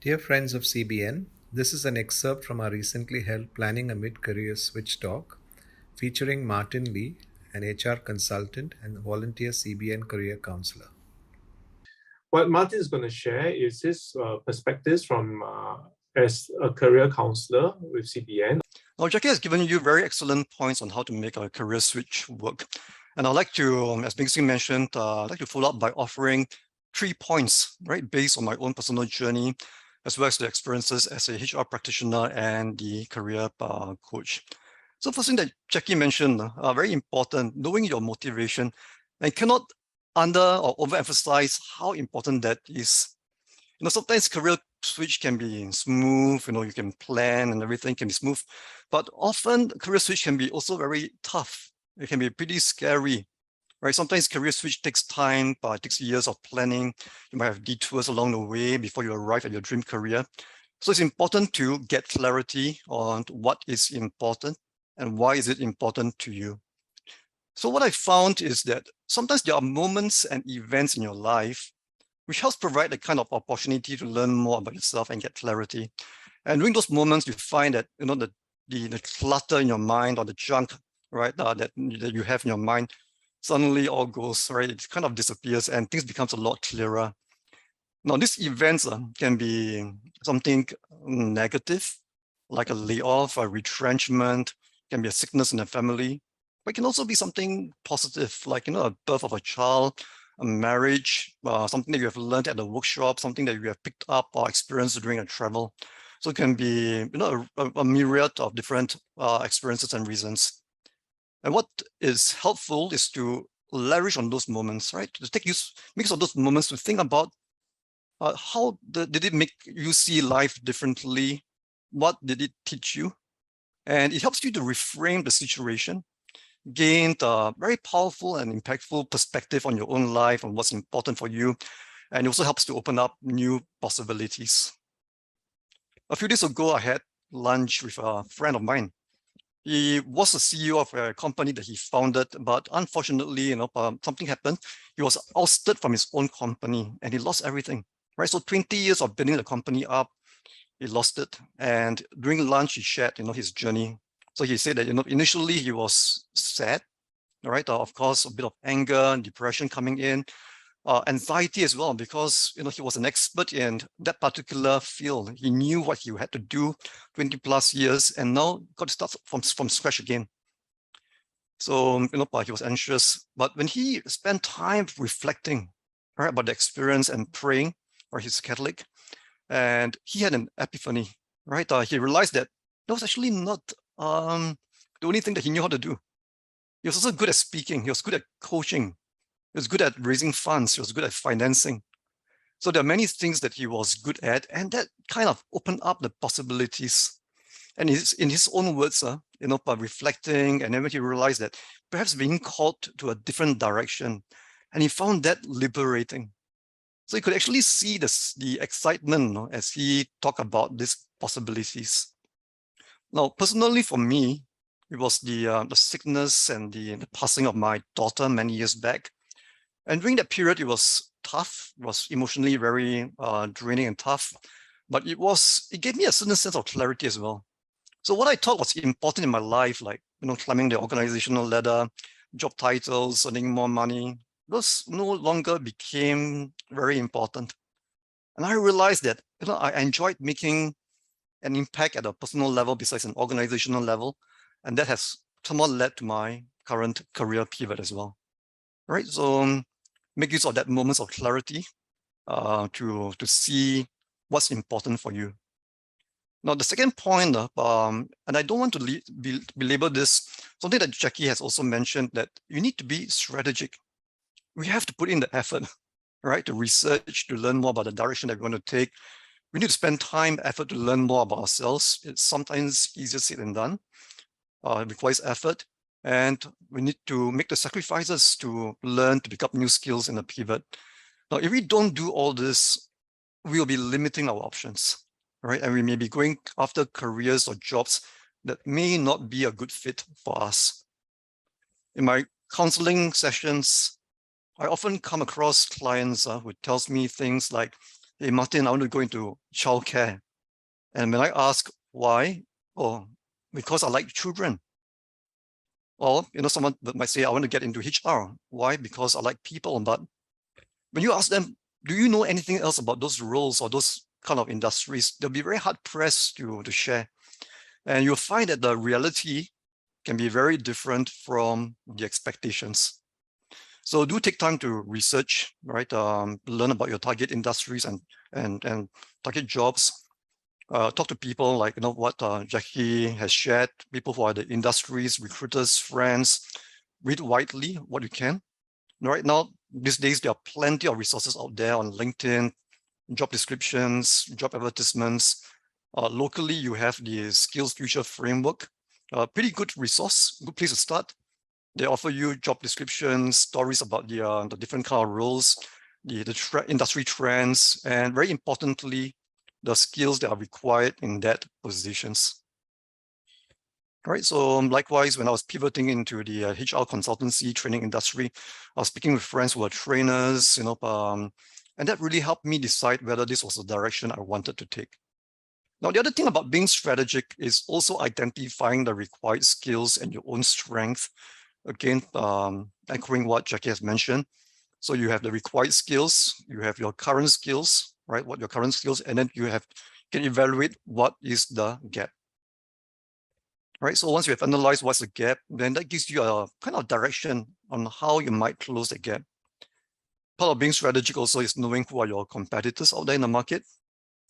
Dear friends of CBN, this is an excerpt from our recently held Planning a Mid-Career Switch talk featuring Martin Lee, an HR consultant and volunteer CBN career counselor. What Martin is going to share is his perspectives from as a career counselor with CBN. Now, Jackie has given you very excellent points on how to make a career switch work. And I'd like to, as Bingsley mentioned, I'd like to follow up by offering 3 points, right, based on my own personal journey, as well as the experiences as a HR practitioner and the career coach. So first thing that Jackie mentioned, very important, knowing your motivation, and cannot under or overemphasize how important that is. You know, sometimes career switch can be smooth, you know, you can plan and everything can be smooth, but often career switch can be also very tough. It can be pretty scary, right? Sometimes career switch takes time, but it takes years of planning. You might have detours along the way before you arrive at your dream career. So it's important to get clarity on what is important and why is it important to you. So what I found is that sometimes there are moments and events in your life which helps provide a kind of opportunity to learn more about yourself and get clarity. And during those moments, you find that, you know, the clutter in your mind or the junk, right, that you have in your mind suddenly all goes, right, it kind of disappears and things becomes a lot clearer. Now, these events can be something negative, like a layoff, a retrenchment, can be a sickness in the family, but it can also be something positive, like, you know, a birth of a child, a marriage, something that you have learned at a workshop, something that you have picked up or experienced during a travel. So it can be, you know, a myriad of different experiences and reasons. And what is helpful is to leverage on those moments, right? To take use of those moments to think about how did it make you see life differently? What did it teach you? And it helps you to reframe the situation, gain a very powerful and impactful perspective on your own life and what's important for you. And it also helps to open up new possibilities. A few days ago, I had lunch with a friend of mine. He was the CEO of a company that he founded, but unfortunately, you know, something happened. He was ousted from his own company and he lost everything, right? So 20 years of building the company up, he lost it. And during lunch, he shared, you know, his journey. So he said that, you know, initially he was sad, right? Of course, a bit of anger, depression coming in, anxiety as well, because, you know, he was an expert in that particular field. He knew what he had to do 20 plus years and now got to start from scratch again. So, you know, he was anxious, but when he spent time reflecting, right, about the experience and praying, or he's Catholic, and he had an epiphany, right? He realized that that was actually not the only thing that he knew how to do. He was also good at speaking. He was good at coaching. He was good at raising funds. He was good at financing. So there are many things that he was good at, and that kind of opened up the possibilities. And in his own words, you know, by reflecting, and then he realized that perhaps being called to a different direction, and he found that liberating. So you could actually see the excitement, you know, as he talked about these possibilities. Now, personally for me, it was the sickness and the passing of my daughter many years back. And during that period, it was tough. It was emotionally very draining and tough, but it gave me a certain sense of clarity as well. So what I thought was important in my life, like, you know, climbing the organizational ladder, job titles, earning more money, those no longer became very important. And I realized that, you know, I enjoyed making an impact at a personal level besides an organizational level. And that has somewhat led to my current career pivot as well. Right? So make use of that moments of clarity to see what's important for you. Now, the second point, and I don't want to belabor this, something that Jackie has also mentioned, that you need to be strategic. We have to put in the effort, right, to research, to learn more about the direction that we want to take. We need to spend time, effort to learn more about ourselves. It's sometimes easier said than done. It requires effort. And we need to make the sacrifices to learn, to pick up new skills in a pivot. Now, if we don't do all this, we'll be limiting our options, right? And we may be going after careers or jobs that may not be a good fit for us. In my counseling sessions, I often come across clients who tells me things like, hey, Martin, I want to go into childcare. And when I ask why, oh, because I like children. Or, someone that might say, I want to get into HR. Why? Because I like people. But when you ask them, do you know anything else about those roles or those kind of industries? They'll be very hard pressed to share. And you'll find that the reality can be very different from the expectations. So do take time to research, right? Learn about your target industries and target jobs. Talk to people like what Jackie has shared, people who are the industries, recruiters, friends. Read widely what you can. Right now, these days, there are plenty of resources out there on LinkedIn, job descriptions, job advertisements. Locally, you have the Skills Future Framework, pretty good resource, good place to start. They offer you job descriptions, stories about the different kind of roles, the industry trends, and very importantly, the skills that are required in that positions. All right, so likewise, when I was pivoting into the HR consultancy training industry, I was speaking with friends who are trainers, and that really helped me decide whether this was the direction I wanted to take. Now, the other thing about being strategic is also identifying the required skills and your own strength. Again, echoing what Jackie has mentioned. So you have the required skills, you have your current skills, right? What your current skills, and then you can evaluate what is the gap. Right, so once you have analyzed what's the gap, then that gives you a kind of direction on how you might close the gap. Part of being strategic also is knowing who are your competitors out there in the market,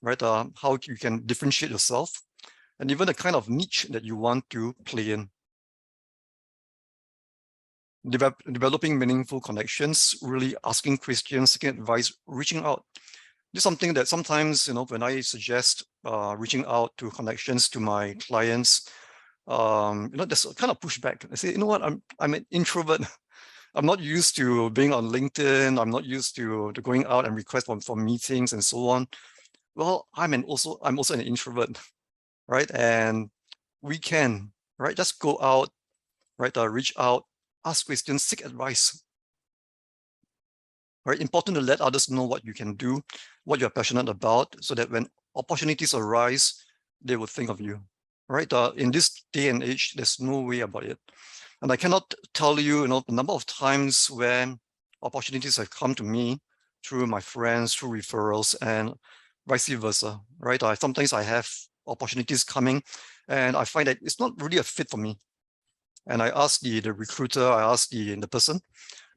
right? How you can differentiate yourself, and even the kind of niche that you want to play in. Developing meaningful connections, really asking questions, seeking advice, reaching out. This is something that sometimes, when I suggest reaching out to connections to my clients, there's a kind of pushback. I say, what, I'm an introvert. I'm not used to being on LinkedIn. I'm not used to going out and request for meetings and so on. Well, I'm also an introvert, right? And we can, right, just go out, right, reach out, ask questions, seek advice. Right, important to let others know what you can do, what you're passionate about, so that when opportunities arise, they will think of you. Right, in this day and age, there's no way about it. And I cannot tell you, the number of times when opportunities have come to me through my friends, through referrals, and vice versa. Right, sometimes I have opportunities coming, and I find that it's not really a fit for me. And I ask the recruiter, I ask the person,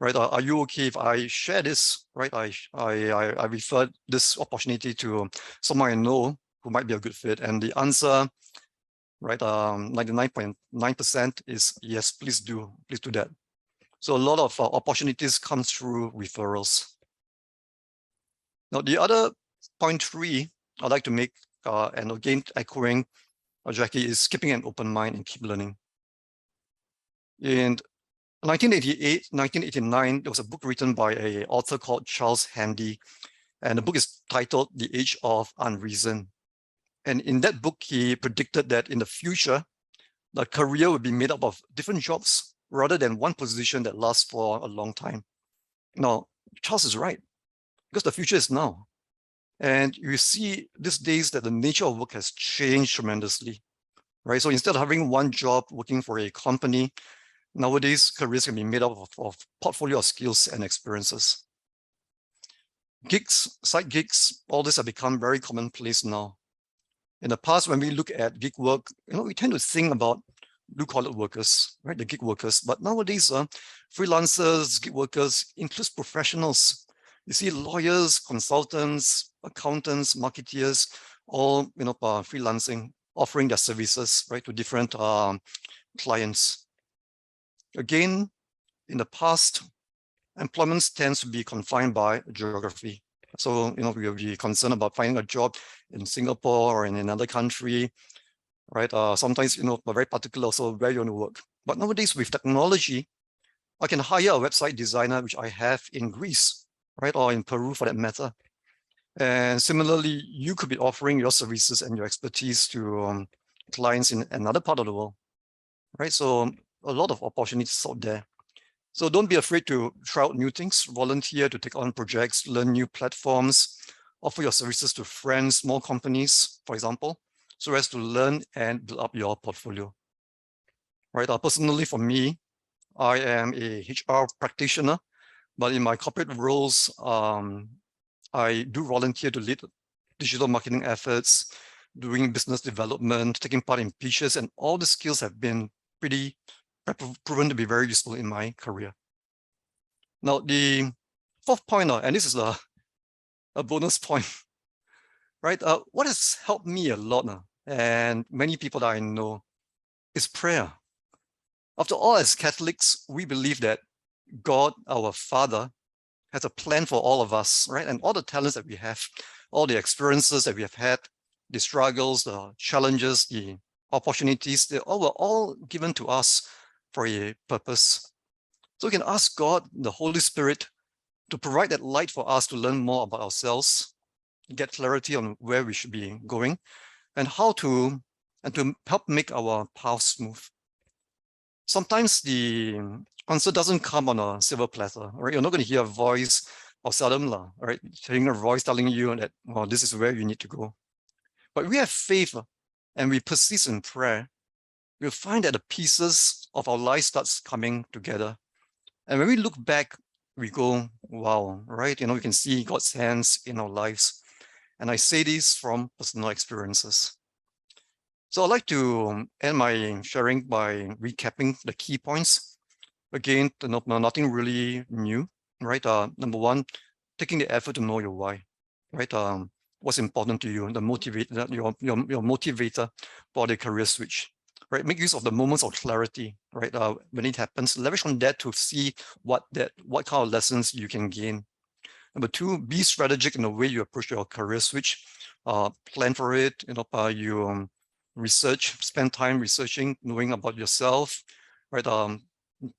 right, are you okay if I share this, right? I refer this opportunity to someone I know who might be a good fit. And the answer, right, 99.9% is yes, please do that. So a lot of opportunities comes through referrals. Now, the other point 3 I'd like to make, and again, echoing Jackie, is keeping an open mind and keep learning. In 1988, 1989, there was a book written by an author called Charles Handy, and the book is titled The Age of Unreason. And in that book, he predicted that in the future, the career would be made up of different jobs rather than one position that lasts for a long time. Now, Charles is right, because the future is now. And you see these days that the nature of work has changed tremendously, right? So instead of having one job working for a company, nowadays, careers can be made up of portfolio of skills and experiences. Gigs, side gigs, all this have become very commonplace now. In the past, when we look at gig work, we tend to think about blue-collar workers, right? The gig workers. But nowadays, freelancers, gig workers includes professionals. You see lawyers, consultants, accountants, marketeers, all freelancing, offering their services, right, to different clients. Again, in the past, employment tends to be confined by geography. So, we will be concerned about finding a job in Singapore or in another country, right? Sometimes, we're very particular also where you want to work. But nowadays, with technology, I can hire a website designer, which I have in Greece, right? Or in Peru for that matter. And similarly, you could be offering your services and your expertise to clients in another part of the world, right? So a lot of opportunities out there. So don't be afraid to try out new things, volunteer to take on projects, learn new platforms, offer your services to friends, small companies, for example, so as to learn and build up your portfolio. Right? Personally, for me, I am a HR practitioner, but in my corporate roles, I do volunteer to lead digital marketing efforts, doing business development, taking part in pitches, and all the skills have been proven to be very useful in my career. Now, the fourth point, and this is a bonus point, right? What has helped me a lot, and many people that I know, is prayer. After all, as Catholics, we believe that God, our Father, has a plan for all of us, right? And all the talents that we have, all the experiences that we have had, the struggles, the challenges, the opportunities, they all were all given to us for a purpose. So we can ask God, the Holy Spirit, to provide that light for us to learn more about ourselves, get clarity on where we should be going, and to help make our path smooth. Sometimes the answer doesn't come on a silver platter, right? You're not going to hear a voice, or seldom, right? Hearing a voice telling you that, well, this is where you need to go. But we have faith and we persist in prayer, we'll find that the pieces of our life starts coming together. And when we look back, we go, wow, right? We can see God's hands in our lives. And I say this from personal experiences. So I'd like to end my sharing by recapping the key points. Again, nothing really new, right? Number one, taking the effort to know your why, right? What's important to you, your motivator for the career switch, right? Make use of the moments of clarity, right? When it happens, leverage on that to see what kind of lessons you can gain. Number two, be strategic in the way you approach your career switch. Plan for it. You research, spend time researching, knowing about yourself, right?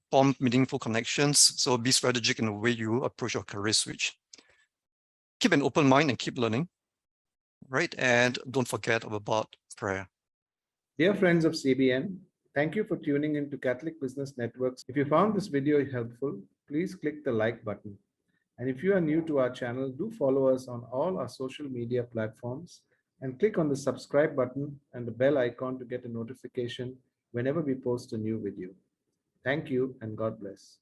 Form meaningful connections. So be strategic in the way you approach your career switch. Keep an open mind and keep learning, right? And don't forget about prayer. Dear friends of CBN, thank you for tuning in to Catholic Business Networks. If you found this video helpful, please click the like button. And if you are new to our channel, do follow us on all our social media platforms and click on the subscribe button and the bell icon to get a notification whenever we post a new video. Thank you and God bless.